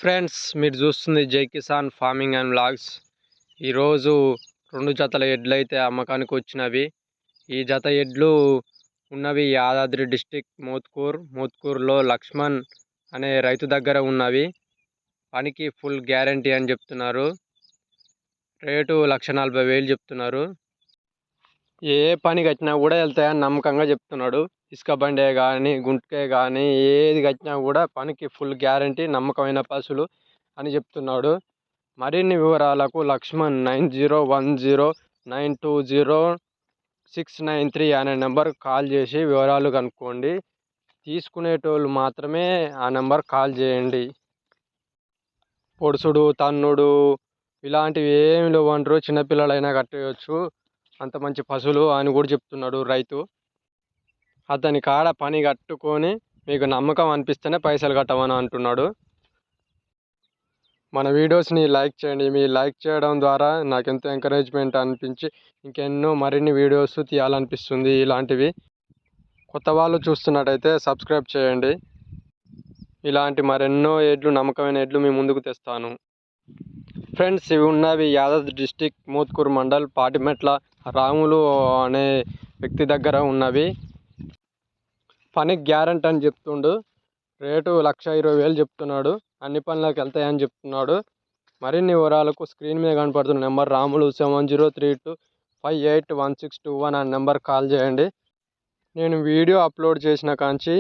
Friends, మీరు చూస్తుంది జై కిసాన్ ఫార్మింగ్ అండ్ వ్లాగ్స్. ఈరోజు 2 జతల ఎడ్లు అయితే అమ్మకానికి వచ్చినవి. ఈ జత ఎడ్లు ఉన్నవి యాదాద్రి డిస్టిక్ మోత్కూర్లో లక్ష్మణ్ అనే రైతు దగ్గర ఉన్నవి. పనికి ఫుల్ గ్యారంటీ అని చెప్తున్నారు. రేటు 1,40,000 చెప్తున్నారు. ఏ పని కట్టినా కూడా వెళ్తాయని నమ్మకంగా చెప్తున్నాడు. ఇసుక బండే కానీ, గుంటకే కానీ, ఏది కట్టినా కూడా పనికి ఫుల్ గ్యారంటీ, నమ్మకమైన పశువులు అని చెప్తున్నాడు. మరిన్ని వివరాలకు లక్ష్మణ్ 9010920693 అనే నెంబర్ కాల్ చేసి వివరాలు కనుక్కోండి. తీసుకునేటోళ్ళు మాత్రమే ఆ నెంబర్ కాల్ చేయండి. పొడుసుడు, తన్నుడు ఇలాంటివి ఏమి లేవంటారు. చిన్నపిల్లలైనా కట్టేయచ్చు, అంత మంచి పశువులు అని కూడా చెప్తున్నాడు రైతు. అతని కాడ పని కట్టుకొని మీకు నమ్మకం అనిపిస్తేనే పైసలు కట్టమని అంటున్నాడు. మన వీడియోస్ని లైక్ చేయండి. మీ లైక్ చేయడం ద్వారా నాకు ఎంతో ఎంకరేజ్మెంట్ అనిపించి ఇంకెన్నో మరిన్ని వీడియోస్ తీయాలనిపిస్తుంది. ఇలాంటివి కొత్త వాళ్ళు చూస్తున్నట్టయితే సబ్స్క్రైబ్ చేయండి. ఇలాంటి మరెన్నో ఎడ్లు, నమ్మకమైన ఎడ్లు మీ ముందుకు తెస్తాను. ఫ్రెండ్స్, ఇవి ఉన్నవి యాదాద్రి డిస్టిక్ మోత్కూరు మండల్ పాటిమెట్ల రాములు అనే వ్యక్తి దగ్గర ఉన్నవి. పనికి గ్యారంటీ అని చెప్తుండు. రేటు 1,20,000 చెప్తున్నాడు. అన్ని పనులకు వెళ్తాయని చెప్తున్నాడు. మరిన్ని వివరాలకు స్క్రీన్ మీద కనపడుతున్న నెంబర్ రాములు 7032581621 అనే నెంబర్ కాల్ చేయండి. నేను వీడియో అప్లోడ్ చేసిన కాంచి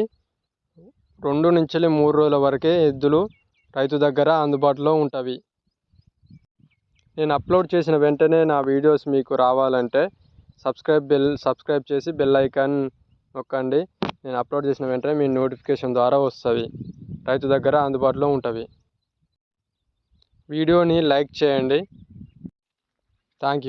2 నుంచి 3 రోజుల వరకే ఎద్దులు రైతు దగ్గర అందుబాటులో ఉంటవి. నేను అప్లోడ్ చేసిన వెంటనే నా వీడియోస్ మీకు రావాలంటే సబ్స్క్రైబ్ చేసి బెల్ ఐకాన్ నొక్కండి. నేను అప్లోడ్ చేసిన వెంటనే మీ నోటిఫికేషన్ ద్వారా వస్తుంది. రైతు దగ్గర అందుబాటులో ఉంటవి. వీడియోని లైక్ చేయండి. Thank you.